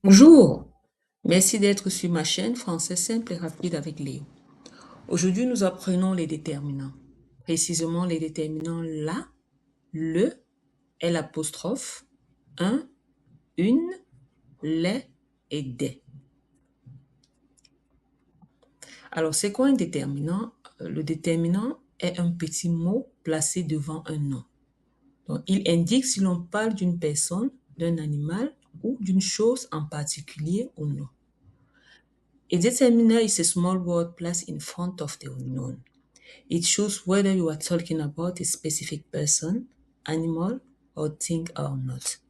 Bonjour, merci d'être sur ma chaîne Français simple et rapide avec Léo. Aujourd'hui, nous apprenons les déterminants, précisément les déterminants la, le, l'apostrophe, un, une, les et des. Alors, c'est quoi un déterminant? Le déterminant est un petit mot placé devant un nom. Donc, il indique si l'on parle d'une personne, d'un animal ou d'une chose en particulier ou non. A determiner is a small word placed in front of the noun. It shows whether you are talking about a specific person, animal, or thing or not.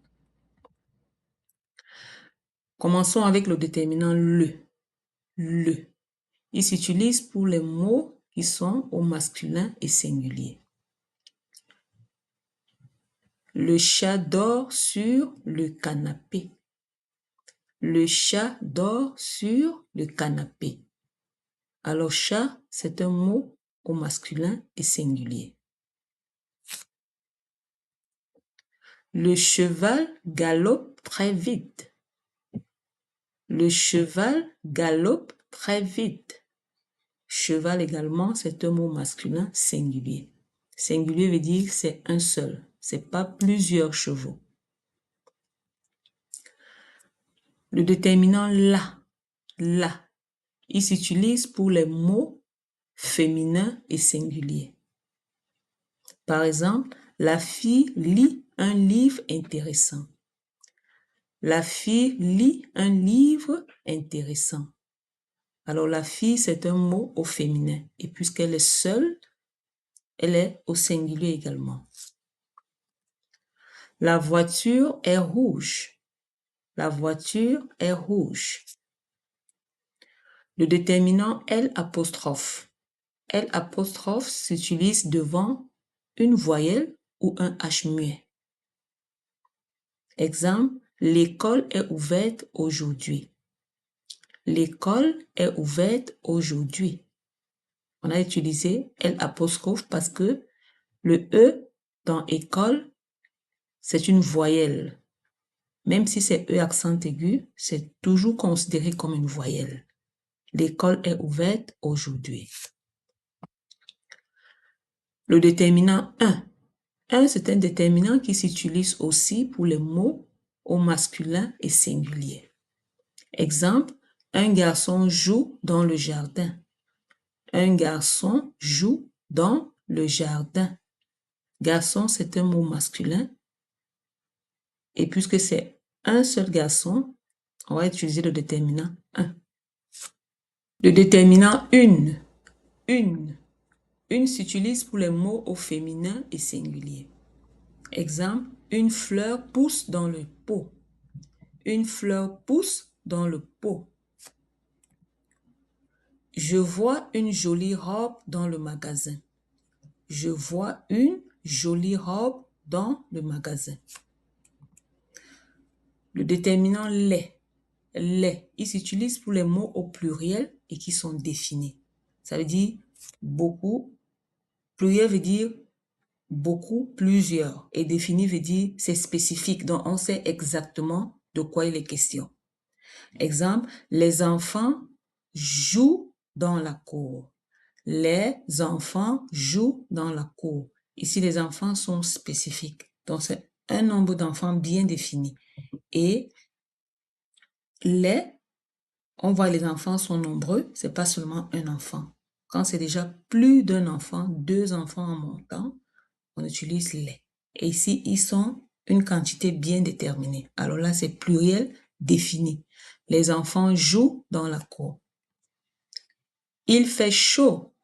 Commençons avec le déterminant le. Le. Il s'utilise pour les mots qui sont au masculin et singulier. Le chat dort sur le canapé. Le chat dort sur le canapé. Alors, chat, c'est un mot au masculin et singulier. Le cheval galope très vite. Le cheval galope très vite. Cheval également, c'est un mot masculin singulier. Singulier veut dire c'est un seul, c'est pas plusieurs chevaux. Le déterminant la, il s'utilise pour les mots féminins et singuliers. Par exemple, la fille lit un livre intéressant. La fille lit un livre intéressant. Alors, la fille, c'est un mot au féminin. Et puisqu'elle est seule, elle est au singulier également. La voiture est rouge. La voiture est rouge. Le déterminant L apostrophe. L apostrophe s'utilise devant une voyelle ou un H muet. Exemple, l'école est ouverte aujourd'hui. L'école est ouverte aujourd'hui. On a utilisé L apostrophe parce que le E dans école, c'est une voyelle. Même si c'est E accent aigu, c'est toujours considéré comme une voyelle. L'école est ouverte aujourd'hui. Le déterminant un. Un, c'est un déterminant qui s'utilise aussi pour les mots au masculin et singulier. Exemple, un garçon joue dans le jardin. Un garçon joue dans le jardin. Garçon, c'est un mot masculin. Et puisque c'est un seul garçon, on va utiliser le déterminant un. Le déterminant une. Une s'utilise pour les mots au féminin et singulier. Exemple, une fleur pousse dans le pot. Une fleur pousse dans le pot. Je vois une jolie robe dans le magasin. Je vois une jolie robe dans le magasin. Le déterminant les. Les, il s'utilise pour les mots au pluriel et qui sont définis. Ça veut dire beaucoup. Pluriel veut dire beaucoup, plusieurs. Et défini veut dire c'est spécifique. Donc, on sait exactement de quoi il est question. Exemple, les enfants jouent dans la cour. Les enfants jouent dans la cour. Ici, les enfants sont spécifiques. Donc, c'est un nombre d'enfants bien défini. Et on voit les enfants sont nombreux, c'est pas seulement un enfant. Quand c'est déjà plus d'un enfant, deux enfants en montant, on utilise les. Et ici, ils sont une quantité bien déterminée. Alors là, c'est pluriel défini. Les enfants jouent dans la cour. Il fait chaud.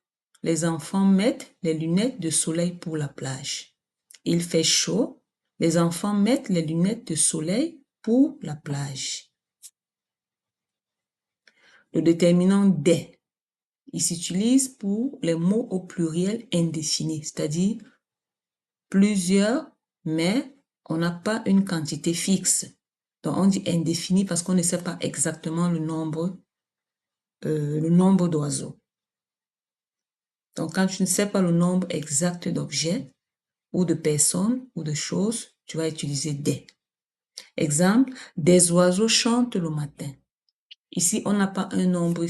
Les enfants mettent les lunettes de soleil pour la plage. Il fait chaud. Les enfants mettent les lunettes de soleil pour la plage. Le déterminant des. Il s'utilise pour les mots au pluriel indéfini, c'est-à-dire plusieurs, mais on n'a pas une quantité fixe. Donc, on dit indéfini parce qu'on ne sait pas exactement le nombre d'oiseaux. Donc, quand tu ne sais pas le nombre exact d'objets ou de personnes ou de choses, tu vas utiliser des. Exemple, des oiseaux chantent le matin. Ici, on n'a pas un nombre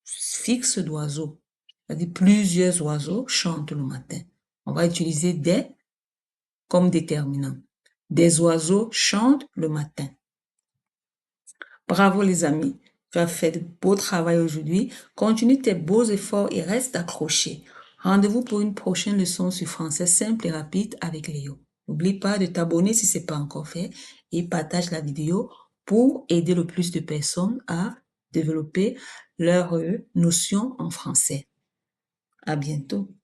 fixe d'oiseaux. C'est-à-dire plusieurs oiseaux chantent le matin. On va utiliser des comme déterminant. Des oiseaux chantent le matin. Bravo les amis, tu as fait de beau travail aujourd'hui. Continue tes beaux efforts et reste accroché. Rendez-vous pour une prochaine leçon sur français simple et rapide avec Léo. N'oublie pas de t'abonner si ce n'est pas encore fait et partage la vidéo pour aider le plus de personnes à développer leurs notions en français. À bientôt.